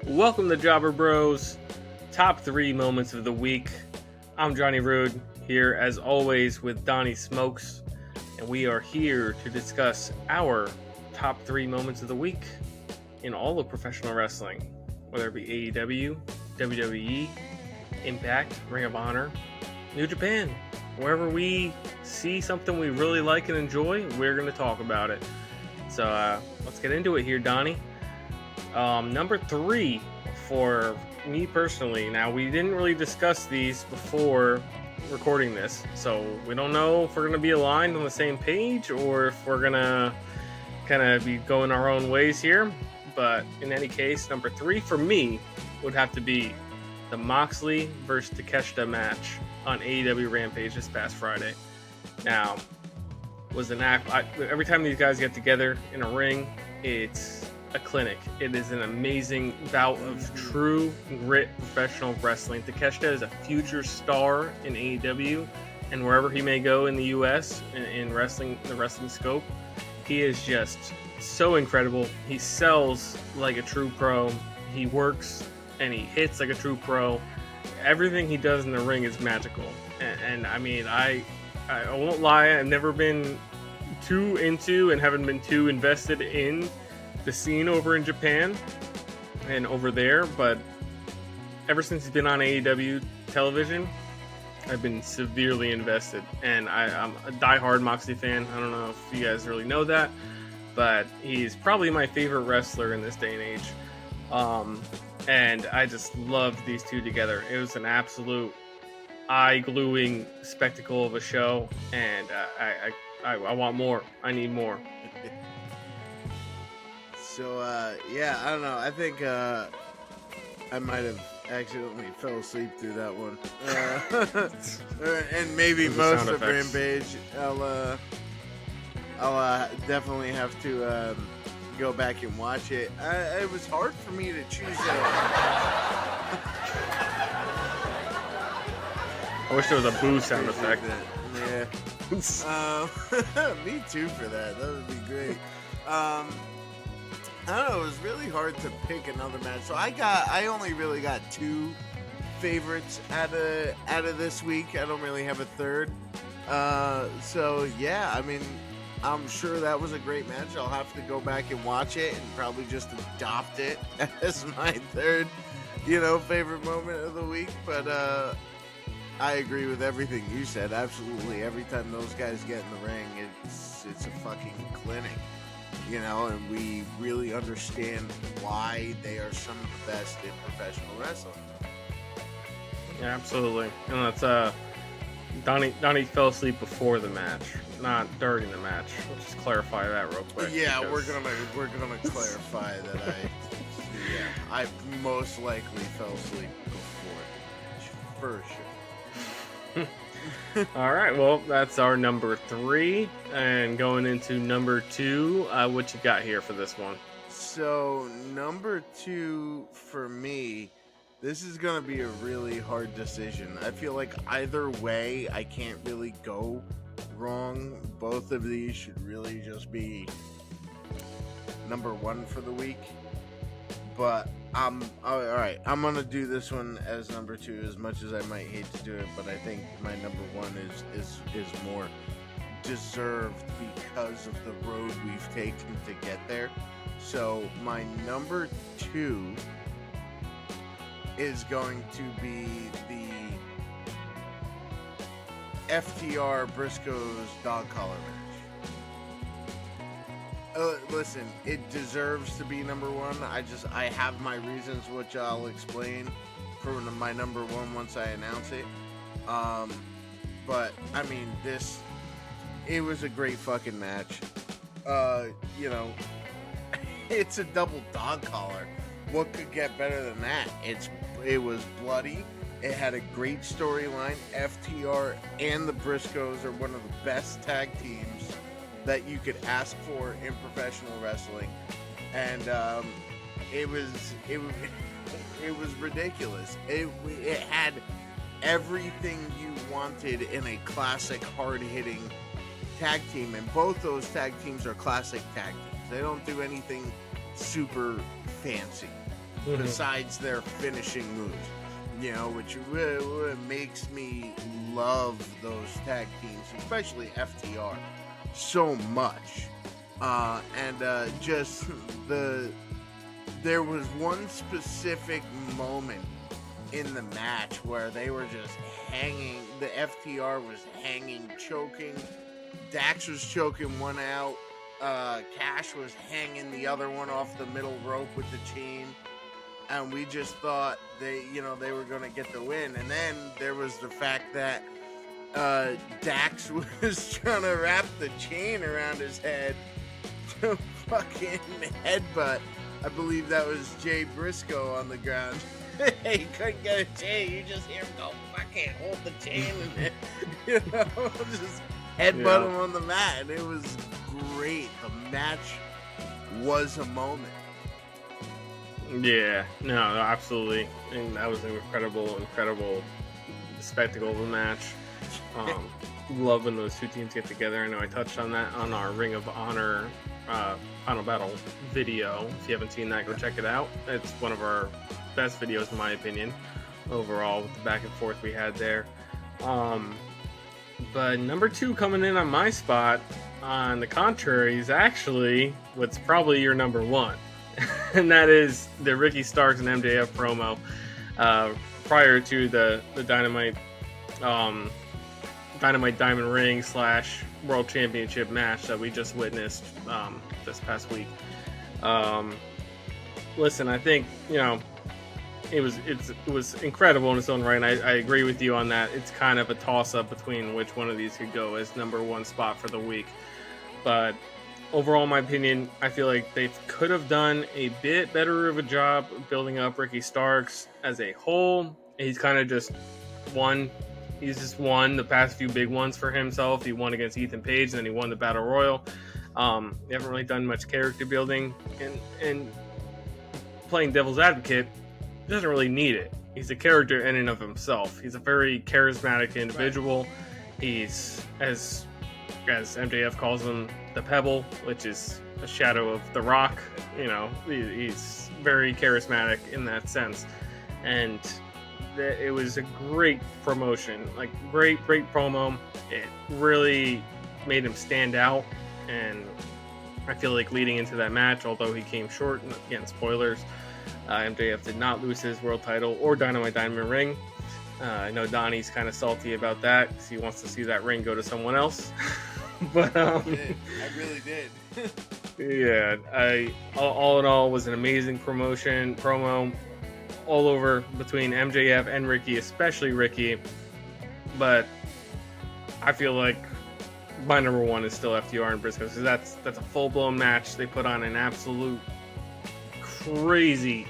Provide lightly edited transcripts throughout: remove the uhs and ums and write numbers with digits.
Welcome to Jobber Bros, top 3 moments of the week. I'm Johnny Rude, here as always with Donnie Smokes, and we are here to discuss our top 3 moments of the week in all of professional wrestling, whether it be AEW, WWE, Impact, Ring of Honor, New Japan. Wherever we see something we really like and enjoy, we're going to talk about it. So let's get into it here, Donnie. Number 3 for me personally. Now, we didn't really discuss these before recording this, so we don't know if we're going to be aligned on the same page or if we're going to kind of be going our own ways here. But in any case, number 3 for me would have to be the Moxley versus Takeshita match on AEW Rampage this past Friday. Now, was an act. Every time these guys get together in a ring, it's a clinic. It is an amazing bout of true grit professional wrestling. Takeshita is a future star in AEW and wherever he may go in the US in wrestling, the wrestling scope. He is just so incredible. He sells like a true pro. He works and he hits like a true pro. Everything he does in the ring is magical. And I mean, I won't lie, I've never been too into and haven't been too invested in the scene over in Japan and over there, but ever since he's been on AEW television, I've been severely invested, and I'm a diehard Moxley fan. I don't know if you guys really know that, but he's probably my favorite wrestler in this day and age. And I just loved these two together. It was an absolute eye-gluing spectacle of a show, and I want more. I need more. So, yeah, I don't know. I think I might have accidentally fell asleep through that one. And maybe most of Rampage. I'll definitely have to go back and watch it. It was hard for me to choose I wish there was a boo sound effect. Yeah. Me too for that. That would be great. I don't know, it was really hard to pick another match. So I only really got 2 favorites out of this week. I don't really have a third. So yeah, I mean, I'm sure that was a great match. I'll have to go back and watch it and probably just adopt it as my third, favorite moment of the week. But I agree with everything you said. Absolutely, every time those guys get in the ring, it's a fucking clinic. And we really understand why they are some of the best in professional wrestling. Yeah, absolutely. And that's Donnie fell asleep before the match, not during the match. Let's just clarify that real quick. Yeah, we're gonna clarify that I most likely fell asleep before the match, for sure. All right, well, that's our number 3, and going into number 2, what you got here for this one? So number 2 for me, this is gonna be a really hard decision. I feel like either way, I can't really go wrong. Both of these should really just be number 1 for the week. But all right. I'm gonna do this one as number 2, as much as I might hate to do it. But I think my number 1 is more deserved because of the road we've taken to get there. So my number 2 is going to be the FTR Briscoe's dog collar match. Listen, it deserves to be number 1. I have my reasons, which I'll explain for my number 1 once I announce it. But I mean, it was a great fucking match. It's a double dog collar. What could get better than that? It was bloody. It had a great storyline. FTR and the Briscoes are one of the best tag teams that you could ask for in professional wrestling, and it was ridiculous. It had everything you wanted in a classic hard-hitting tag team, and both those tag teams are classic tag teams. They don't do anything super fancy. besides their finishing moves. You know, which really makes me love those tag teams, especially FTR, so much. Just there was one specific moment in the match where they were just hanging. The FTR was hanging, choking. Dax was choking one out. Cash was hanging the other one off the middle rope with the chain. And we just thought they were going to get the win. And then there was the fact that Dax was trying to wrap the chain around his head to fucking headbutt. I believe that was Jay Briscoe on the ground. He couldn't get a chain. You just hear him go, I can't hold the chain. And just headbutt him on the mat. And it was great. The match was a moment. Yeah, no, absolutely. And that was an incredible spectacle of a match. Love when those two teams get together. I know I touched on that on our Ring of Honor Final Battle video. If you haven't seen that, go check it out. It's one of our best videos in my opinion, overall, with the back and forth we had there. But number 2 coming in on my spot, on the contrary, is actually what's probably your number 1. And that is the Ricky Starks and MJF promo prior to the Dynamite Diamond Ring / World Championship match that we just witnessed this past week. Listen, I think it was incredible in its own right. And I agree with you on that. It's kind of a toss up between which one of these could go as number 1 spot for the week, but overall, in my opinion, I feel like they could have done a bit better of a job building up Ricky Starks as a whole. He's kind of just won. He's just won the past few big ones for himself. He won against Ethan Page, and then he won the Battle Royal. They haven't really done much character building, and playing devil's advocate doesn't really need it. He's a character in and of himself. He's a very charismatic individual. Right. He's, as MJF calls him, the Pebble, which is a shadow of the Rock. He's very charismatic in that sense, and it was a great promotion, like great promo. It really made him stand out, and I feel like leading into that match, although he came short, again, spoilers, MJF did not lose his world title or Dynamite Diamond Ring. I know Donnie's kind of salty about that because he wants to see that ring go to someone else. But I really did. Yeah, all in all was an amazing promo all over between MJF and Ricky, especially Ricky. But I feel like my number 1 is still FTR and Briscoe, because that's a full-blown match. They put on an absolute crazy,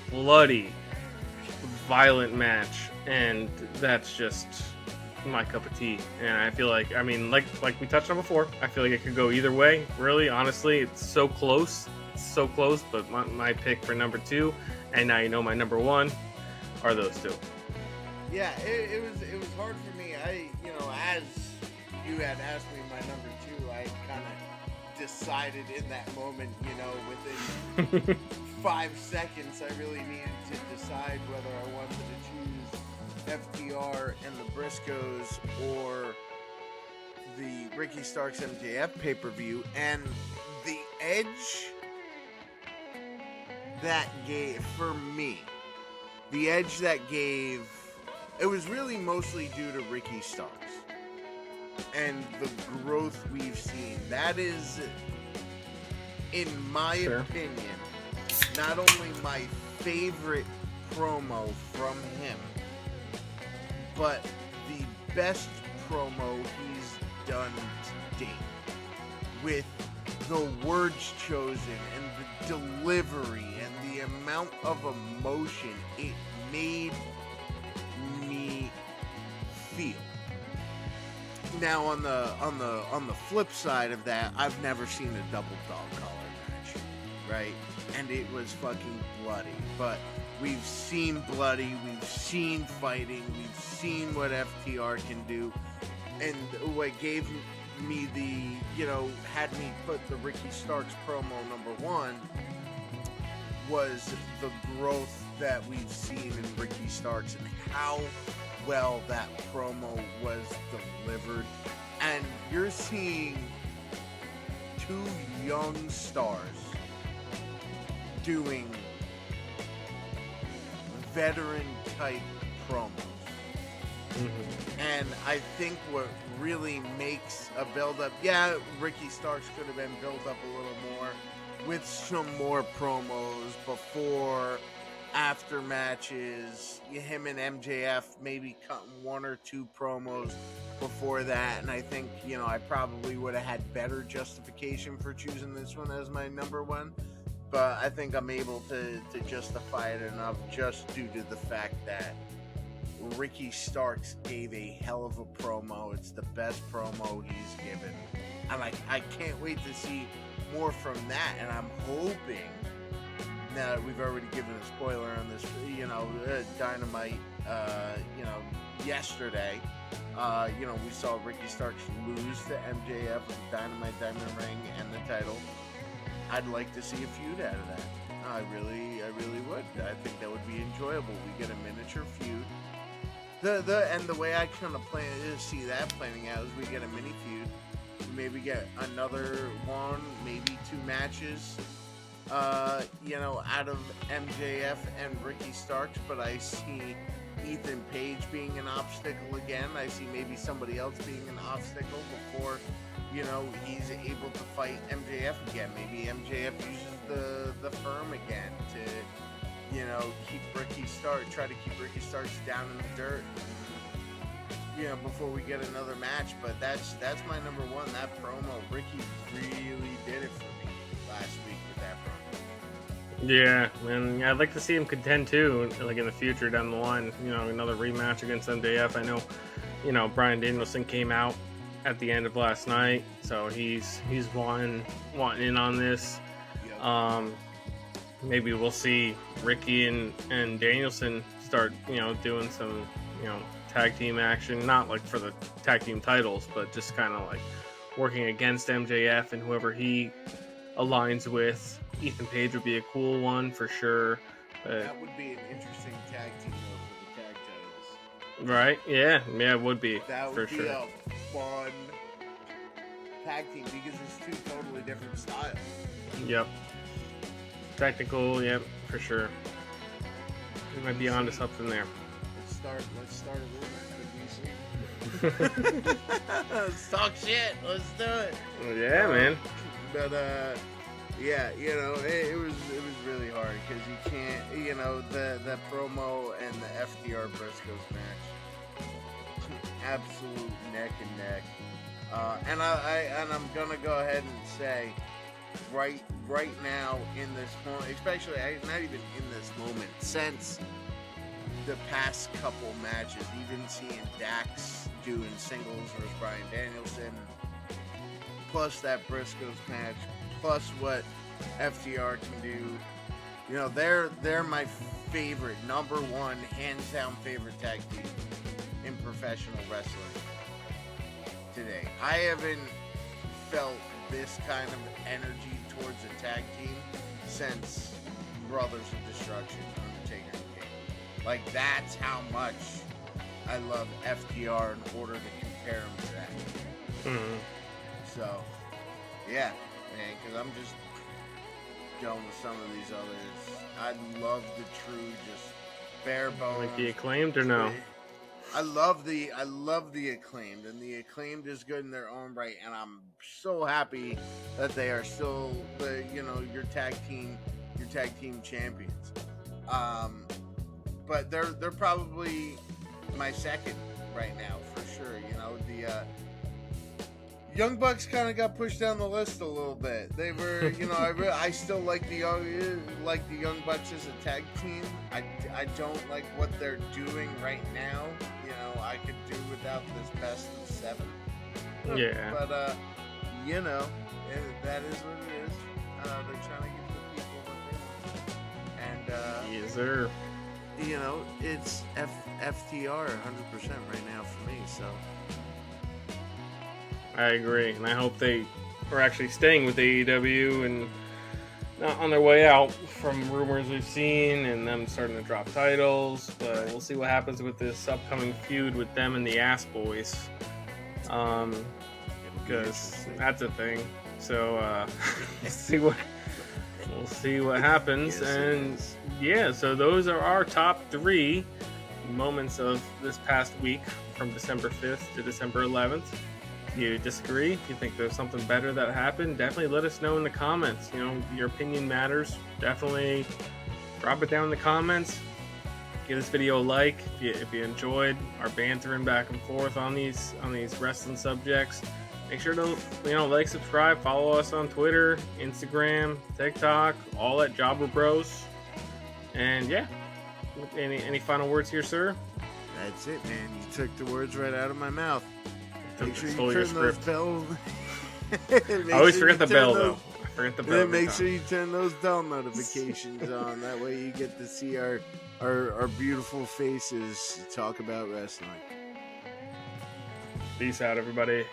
bloody, violent match, and that's just my cup of tea. And I feel like, like we touched on before, I feel like it could go either way. Really, honestly, it's so close, but my pick for number 2, and now you know my number 1, are those 2. Yeah, it was hard for me. As you had asked me my number 2, I kind of decided in that moment, within 5 seconds, I really needed to decide whether I wanted to choose FTR and the Briscoes or the Ricky Starks MJF pay-per-view. And the edge that gave, for me, it was really mostly due to Ricky Starks and the growth we've seen. That is, in my opinion, not only my favorite promo from him, but the best promo he's done to date, with the words chosen and the delivery and the amount of emotion it made me feel. Now on the flip side of that, I've never seen a double dog collar match, right? And it was fucking bloody, but we've seen bloody, we've seen fighting, we've seen what FTR can do, and what gave me had me put the Ricky Starks promo number 1 was the growth that we've seen in Ricky Starks and how well that promo was delivered. And you're seeing two young stars doing veteran type promos. Mm-hmm. And I think what really makes a build-up, yeah, Ricky Starks could have been built up a little more with some more promos before, after matches, him and MJF maybe cutting one or two promos before that, and I think, I probably would have had better justification for choosing this one as my number one, but I think I'm able to justify it enough just due to the fact that Ricky Starks gave a hell of a promo. It's the best promo he's given. And I can't wait to see more from that. And I'm hoping, now that we've already given a spoiler on this, Dynamite, yesterday, we saw Ricky Starks lose to MJF with the Dynamite Diamond Ring and the title. I'd like to see a feud out of that. I really would. I think that would be enjoyable. We get a miniature feud. And the way I kind of plan to see that planning out is we get a mini feud, maybe get another one, maybe two matches, out of MJF and Ricky Starks. But I see Ethan Page being an obstacle again. I see maybe somebody else being an obstacle before, he's able to fight MJF again. Maybe MJF uses the firm again to, try to keep Ricky Starks down in the dirt, before we get another match. But that's my number one, that promo. Ricky really did it for me last week with that promo. Yeah, and I'd like to see him contend too, like in the future down the line, another rematch against MJF. I know, Bryan Danielson came out at the end of last night, so he's wanting in on this. Yep. Maybe we'll see Ricky and Danielson start, doing some, tag team action, not like for the tag team titles, but just kind of like working against MJF and whoever he aligns with. Ethan Page would be a cool one for sure. That would be an interesting tag team though for the tag titles. Right? Yeah, it would be. That would for be sure. a fun tag team because it's two totally different styles. Yep. Technical, yep, for sure. We might be onto something there. Let's start a rumor. Let's talk shit. Let's do it. Yeah, man. But yeah, it was really hard because you can't, the promo and the FTR Briscoes match, absolute neck and neck. And I'm gonna go ahead and say, right now in this moment, especially not even in this moment, since the past couple matches, even seeing Dax doing singles versus Bryan Danielson, plus that Briscoes match, plus what FTR can do, they're my favorite, number one, hands down favorite tag team in professional wrestling today. I haven't felt this kind of energy towards a tag team since Brothers of Destruction, Undertaker and Kane. Like, that's how much I love FTR in order to compare them to that. Mm-hmm. So, yeah, man, because I'm just going with some of these others. I love the true, just bare bones. Like the Acclaimed or no? I love the Acclaimed, and the Acclaimed is good in their own right, and I'm so happy that they are still your tag team champions. But they're probably my second right now for sure. The Young Bucks kind of got pushed down the list a little bit. They were, I still like the Young Bucks as a tag team. I don't like what they're doing right now. I could do without this best of 7. Yeah. But that is what it is. They're trying to give the people what they want. And yes, sir. It's FTR 100% right now for me. So. I agree, and I hope they are actually staying with AEW and on their way out from rumors we've seen and them starting to drop titles. But we'll see what happens with this upcoming feud with them and the Ass Boys. Because that's a thing. So we'll see what happens. Yes, And yeah, so those are our top 3 moments of this past week from December 5th to December 11th. If you disagree, if you think there's something better that happened, definitely let us know in the comments. You know, your opinion matters. Definitely drop it down in the comments. Give this video a like if you enjoyed our bantering back and forth on these wrestling subjects. Make sure to like, subscribe, follow us on Twitter, Instagram, TikTok, all at Jobber Bros. And yeah, any final words here, sir? That's it, man. You took the words right out of my mouth. Make sure you Stole your turn those script. bells. I always forget the bell, though. I forget the bell. Then make sure you turn those bell notifications on. That way you get to see our beautiful faces talk about wrestling. Peace out, everybody.